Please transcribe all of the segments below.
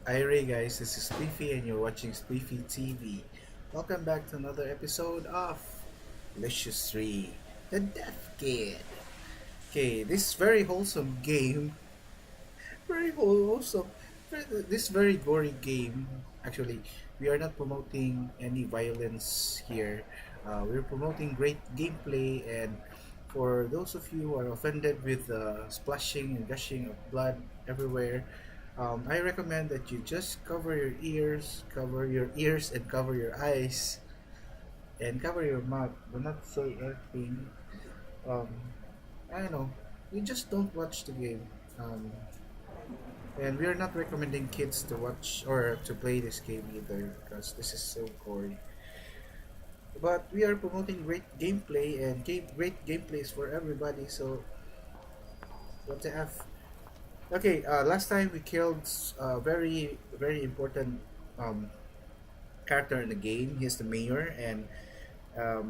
Hi guys, this is Spliffy and you're watching Spliffy TV. Welcome back to another episode of Lucius 3, The Death Kid. Okay, this very wholesome game, very wholesome, this very gory game. Actually, we are not promoting any violence here. We're promoting great gameplay, and for those of you who are offended with splashing and gushing of blood everywhere, I recommend that you just cover your ears, and cover your eyes, and cover your mouth. Do not say anything. Um, I don't know. You just don't watch the game. And we are not recommending kids to watch or to play this game either because this is so gory. But we are promoting great gameplay, and great gameplays for everybody. So what the f? Okay, last time we killed a very important um, character in the game. He's the mayor, and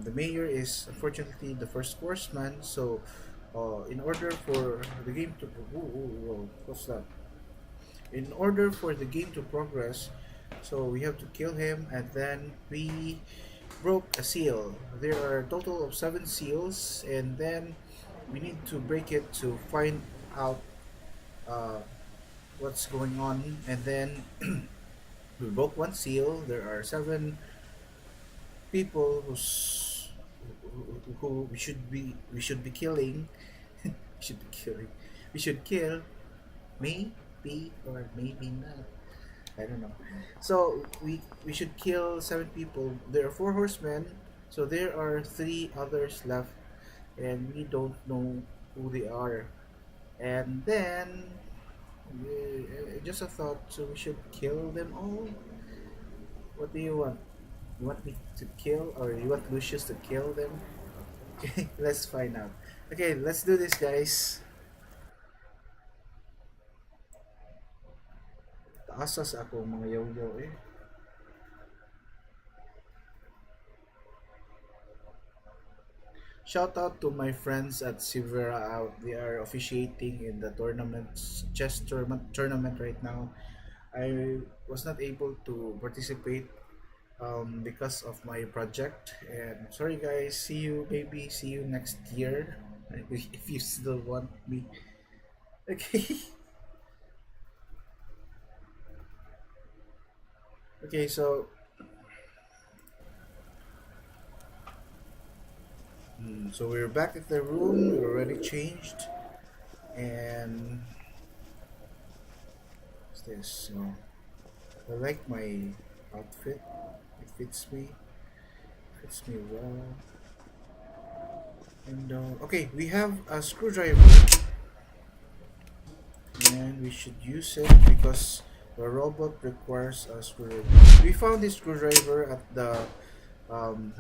the mayor is unfortunately the first horseman. So, in order for the game to what's that? In order for the game to progress, so we have to kill him, and then we broke a seal. There are a total of 7 seals, and then we need to break it to find out uh, what's going on, and then we broke 1 seal. There are 7 people who we should be killing. we should be killing. We should kill, maybe or maybe not. I don't know. So we should kill 7 people. There are 4 horsemen, so there are 3 others left, and we don't know who they are. And then just a thought. So we should kill them all. What do you want? You want me to kill, or you want Lucius to kill them? Okay, let's find out. Okay, let's do this, guys. Taasas ako mga yaw-yaw eh. Shout out to my friends at Silvera out. They are officiating in the chess tournament right now. I was not able to participate because of my project. And sorry guys, see you next year if you still want me. Okay. Okay, so we're back at the room. We're already changed, and what's this? So I like my outfit. It fits me well. And okay, we have a screwdriver, and we should use it because the robot requires a screwdriver. We found this screwdriver at the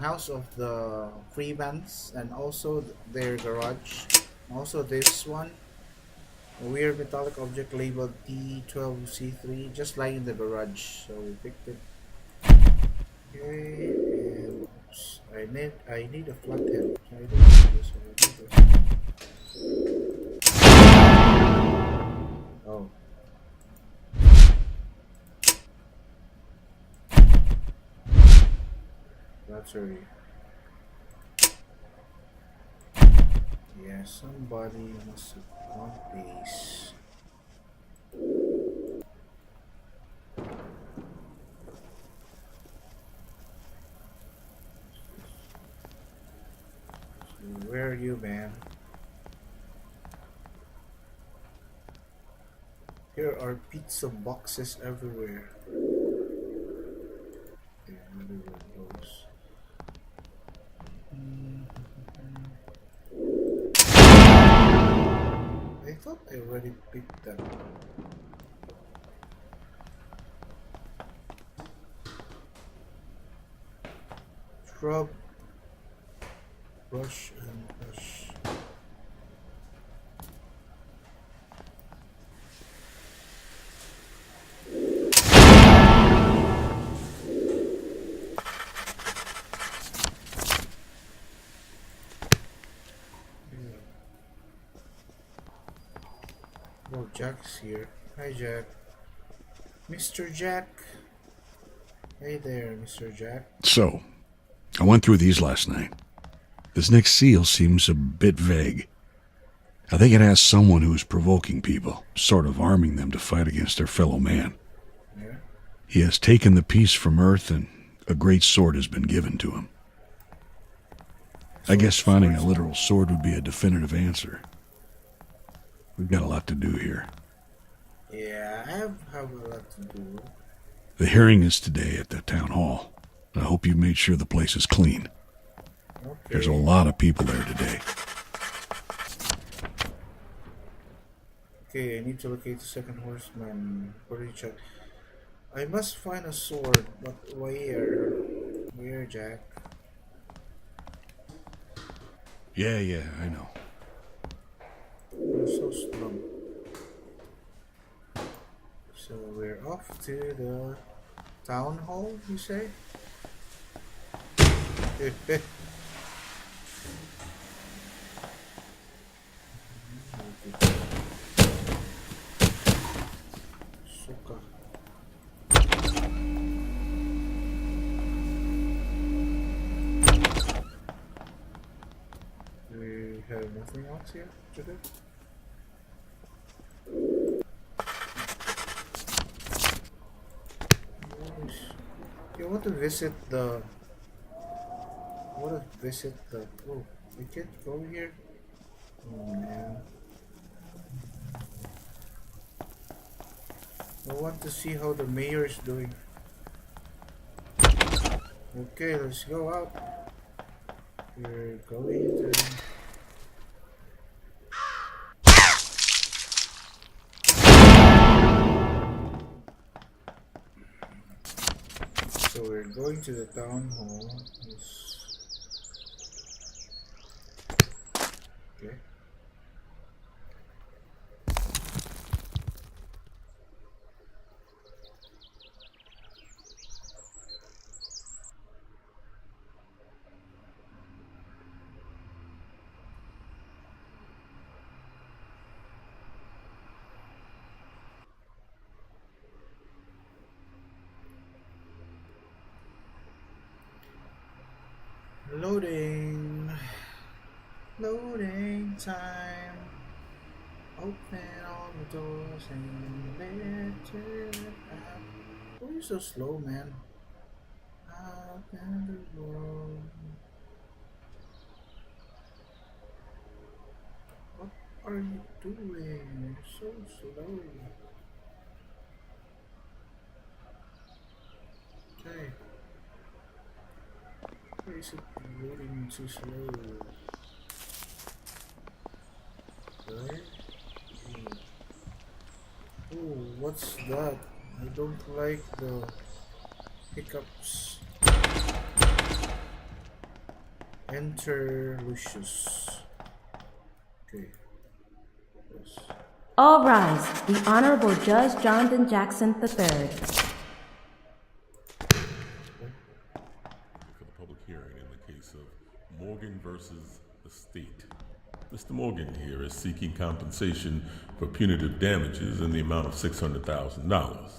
house of the Freemans, and also their garage. Also this one, a weird metallic object labeled T12C3, just lying in the garage. So we picked it. Okay, and oops, I need a flathead. I don't need this. I need this. Oh, that's sorry. Yeah, somebody must have want these. Where are you, man? Here are pizza boxes everywhere. Okay, another one of those. Mm, I thought I already picked that. Shrub, brush, and brush. Yeah. Oh, Jack's here. Hi, Jack. Mr. Jack. Hey there, Mr. Jack. So, I went through these last night. This next seal seems a bit vague. I think it has someone who is provoking people, sort of arming them to fight against their fellow man. Yeah. He has taken the peace from Earth, and a great sword has been given to him. I guess finding a literal sword would be a definitive answer. We've got a lot to do here. Yeah, I have a lot to do. The hearing is today at the town hall. I hope you've made sure the place is clean. Okay. There's a lot of people there today. Okay, I need to locate the second horseman. Check. I must find a sword, but where? Where, Jack? Yeah, I know. You're so slow. So we're off to the town hall, you say? Suka. We have nothing else here to do? You want to visit the... Oh, we can't go here? Oh man. I want to see how the mayor is doing. Okay, let's go out. We're going to... So we're going to the town hall. Okay. Loading. Loading time. Open all the doors and let it out. Why are you so slow, man? Out in the world. What are you doing? You're so slow. Okay. Why is it moving too slow? Right? Oh, what's that? I don't like the hiccups. Enter Lucius. Okay. Yes. All rise. The Honorable Judge Jonathan Jackson III. For the public hearing in the case of Morgan versus the state. Mr. Morgan here is seeking compensation for punitive damages in the amount of $600,000.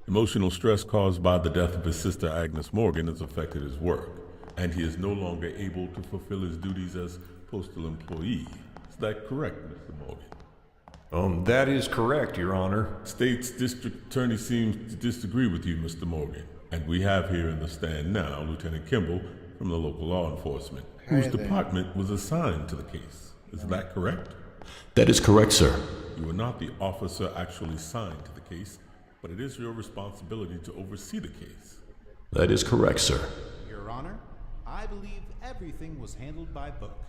Emotional stress caused by the death of his sister Agnes Morgan has affected his work, and he is no longer able to fulfill his duties as postal employee. Is that correct, Mr. Morgan? That is correct, Your Honor. State's district attorney seems to disagree with you, Mr. Morgan, and we have here in the stand now Lieutenant Kimball from the local law enforcement, whose department was assigned to the case. Is that correct? That is correct, sir. You are not the officer actually assigned to the case, but it is your responsibility to oversee the case. That is correct, sir. Your Honor, I believe everything was handled by book.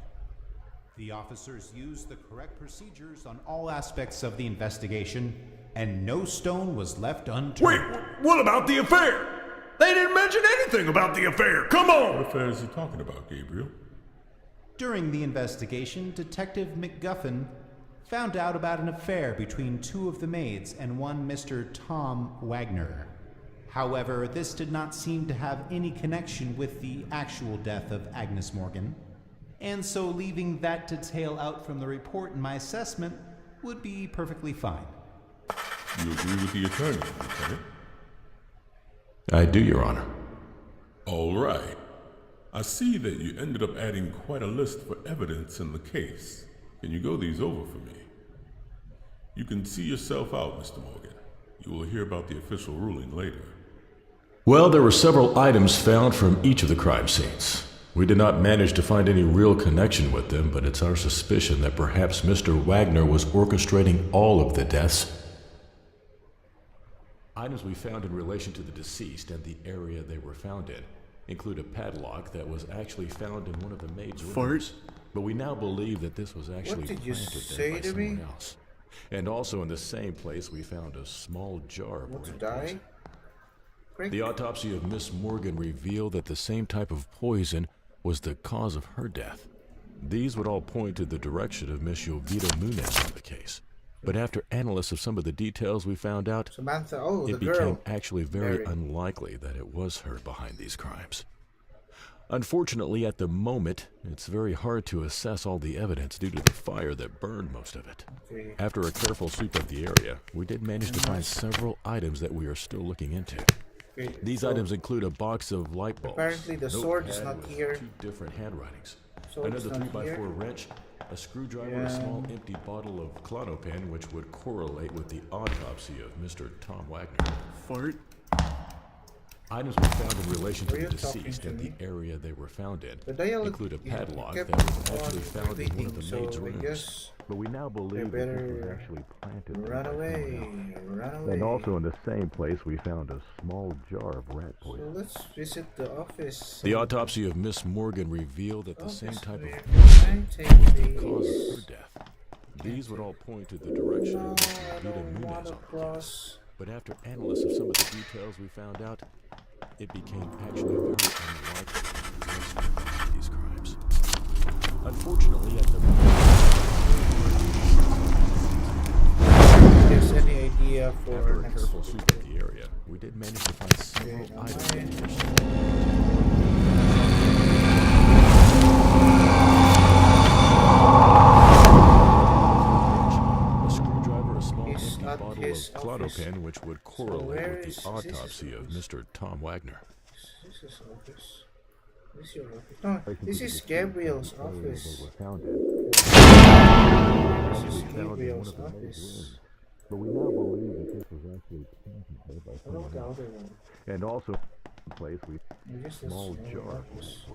The officers used the correct procedures on all aspects of the investigation, and no stone was left unturned. Wait, what about the affair? They didn't mention anything about the affair. Come on! What affair is he talking about, Gabriel? During the investigation, Detective McGuffin found out about an affair between two of the maids and one Mr. Tom Wagner. However, this did not seem to have any connection with the actual death of Agnes Morgan, and so leaving that detail out from the report in my assessment would be perfectly fine. You agree with the attorney, Lieutenant? I do, Your Honor. All right. I see that you ended up adding quite a list for evidence in the case. Can you go these over for me? You can see yourself out, Mr. Morgan. You will hear about the official ruling later. Well, there were several items found from each of the crime scenes. We did not manage to find any real connection with them, but it's our suspicion that perhaps Mr. Wagner was orchestrating all of the deaths. Items we found in relation to the deceased and the area they were found in include a padlock that was actually found in one of the maid's rooms. But we now believe that this was actually What did you planted say there by to me? someone else. And also in the same place we found a small jar of Want to red die? poison. Quick. The autopsy of Miss Morgan revealed that the same type of poison was the cause of her death. These would all point to the direction of Miss Jovita Munez in the case. But after analysis of some of the details we found out, Samantha, oh, the it became girl. actually very Mary. unlikely that it was her behind these crimes. Unfortunately, at the moment, it's very hard to assess all the evidence due to the fire that burned most of it. Okay. After a careful sweep of the area, we did manage to find several items that we are still looking into. Okay, These so items include a box of light bulbs. apparently the sword is notepad not with here. 2 different handwritings. Sword is Another not 3x4 here. wrench, a screwdriver, a small empty bottle of Klonopin, which would correlate with the autopsy of Mr. Tom Wagner. Fart? Items we found in relation to Were the you talking deceased to and the me? area they were found in The dialogue include a padlock kept that was on actually found in one of the repeating, maid's so I rooms. guess But we now I believe that this was better actually planted there run by away, someone else. run away. And also in the same place we found a small jar of rat So poison. let's visit the office. The autopsy of Miss Morgan revealed that the same Office, type where of can I take cause of these? her death. These would all point to the direction No, of Miss I Jovita don't Munez want on to the case. cross. But after analysis of some of the details we found out, it became actually very unlikely that it was her behind these crimes. Unfortunately, at the There's any idea for after a next careful week? sweep of the area, we did manage to find several Okay, items am in I- addition. A screwdriver, a small He's empty at bottle of his office. Klonopin, which would where correlate is- with is the this his autopsy of office? Mr. Tom Wagner. This is office. This is your office. No, this is Gabriel's office. This is Gabriel's office. But we now believe that this was actually planted there by I love someone the else. other one. And also, in place we I guess that's small my jar. office.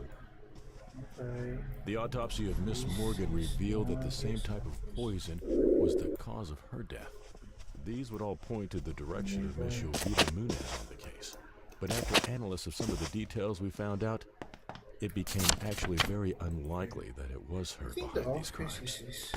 Okay. The autopsy of Miss Morgan revealed that the same type of poison was the cause of her death. These would all point to the direction of Miss Jovita Munez on the case. But after analysis of some of the details we found out, it became actually very unlikely that it was her I think the behind these office crimes. is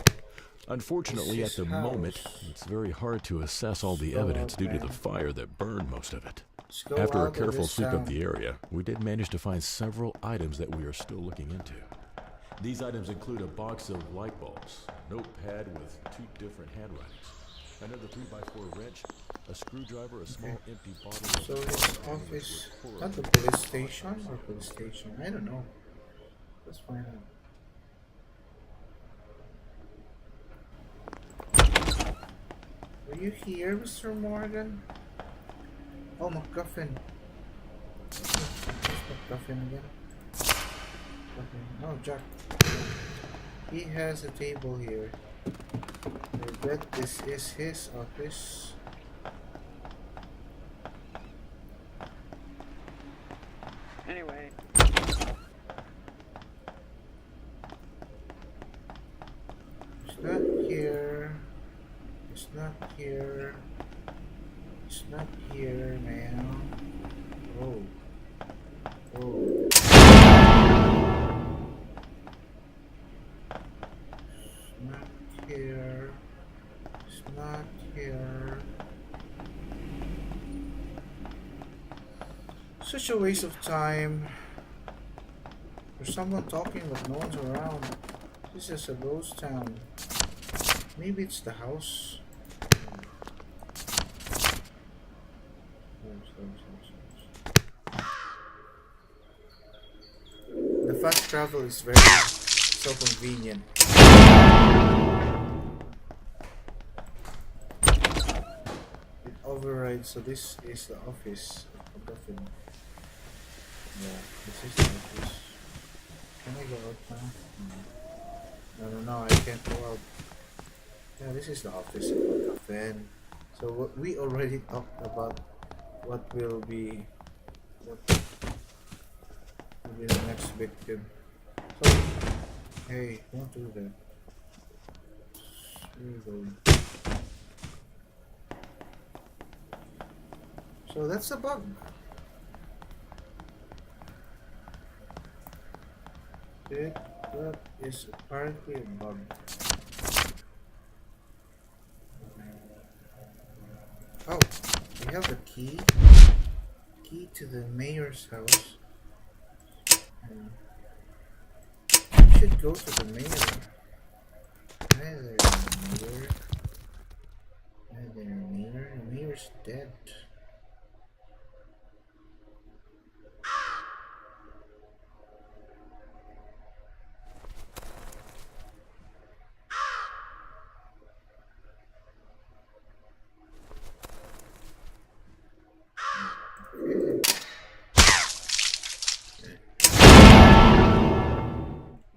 Unfortunately, It's at his the moment, house. it's very hard to assess all the So, evidence due to the man. fire that burned most of it. Let's go After out a of careful this sweep town. of the area, we did manage to find several items that we are still looking into. These items include a box of light bulbs, a notepad with 2 different handwritings, another 3x4 wrench, a screwdriver, a small empty bottle of So his Klonopin, office, which would not the correlate police with station or police station. I don't know. Let's find out. Are you here, Mr. Morgan? Oh, MacGuffin. Where's MacGuffin again? MacGuffin. Oh, Jack. He has a table here. I bet this is his office. Anyway, It's not here. It's not here. It's not here, man. Oh. Oh. It's not here. It's not here. Such a waste of time. There's someone talking but no one's around. This is a ghost town. Maybe it's the house. The fast travel is very so convenient. override. So this is the office of MacGuffin. Yeah, this is the office. Can I go out now? No, I can't go out. Yeah, this is the office of MacGuffin. So what we already talked about what will be the next victim. So hey, don't do that. Where are you going? So that's a bug. That is apparently a bug. Oh, we have the key. Key to the mayor's house. We should go to the mayor. Hi there, mayor. Hi there, mayor. The mayor's dead.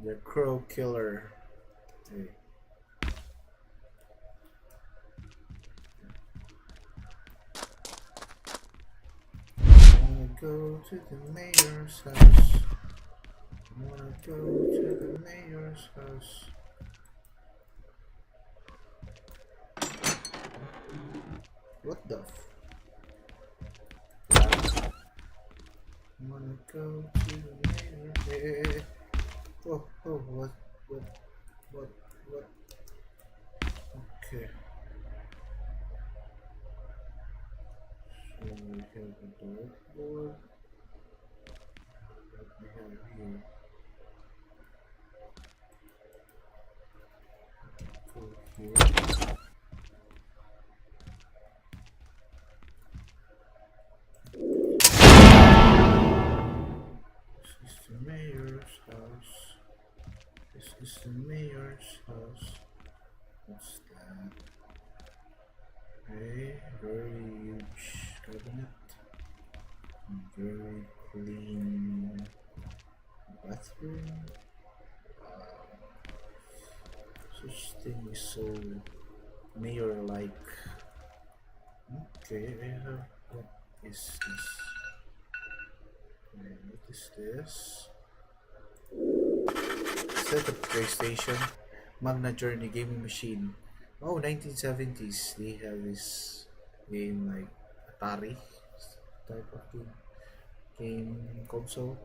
The crow killer. Hey. Wanna go to the mayor's house. Wanna go to the mayor's house. What the f? Wanna go to the mayor? Hey. Oh, what? Okay. So we have a dartboard. What we have here? Go here. This is the mayor's house. This is the mayor's house. What's that? Okay, very huge cabinet. Very clean bathroom. Such thing is so mayor-like. Okay, I have. What is this? Okay, what is this? Is that a PlayStation? Magna Journey gaming machine. Oh, 1970s. They have this game like Atari type of game console.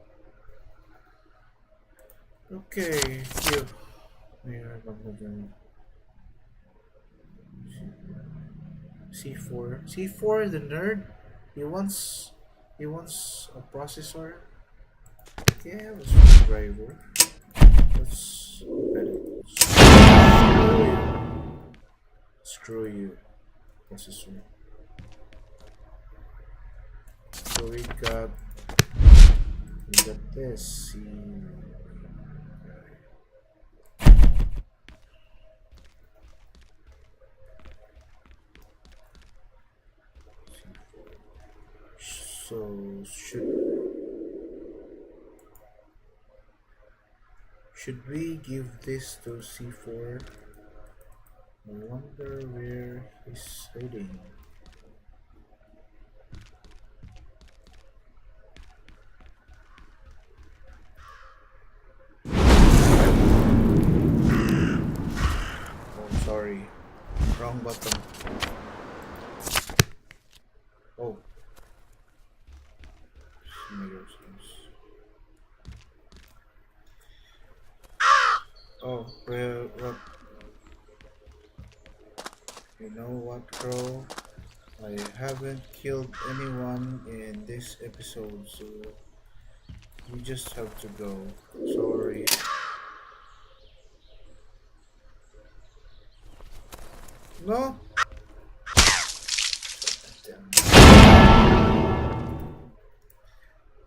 Okay, here. Here, Magna Journey. C4. C4, the nerd. He wants a processor. Okay, I have a screwdriver. Let's open it. Screw you, processor. So we got this. So should we give this to C4? I wonder where he's hiding. Oh, sorry. Wrong button. Oh. Oh, well, what? You know what, Crow? I haven't killed anyone in this episode, so you just have to go. Sorry. No?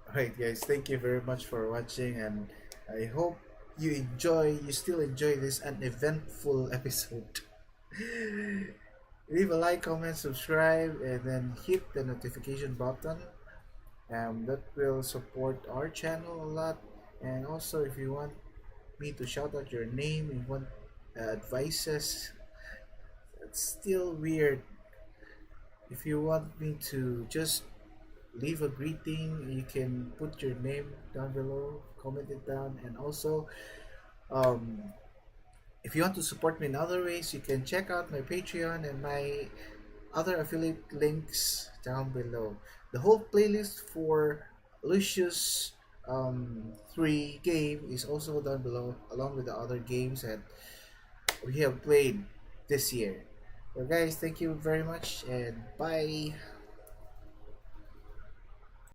Alright guys, thank you very much for watching, and I hope you still enjoy this uneventful episode. Leave a like, comment, subscribe, and then hit the notification button. That will support our channel a lot. And also, if you want me to shout out your name, you want advices, it's still weird. If you want me to just leave a greeting, you can put your name down below, comment it down, and also um, if you want to support me in other ways, you can check out my Patreon and my other affiliate links down below. The whole playlist for Lucius 3 game is also down below, along with the other games that we have played this year. So guys, thank you very much and bye.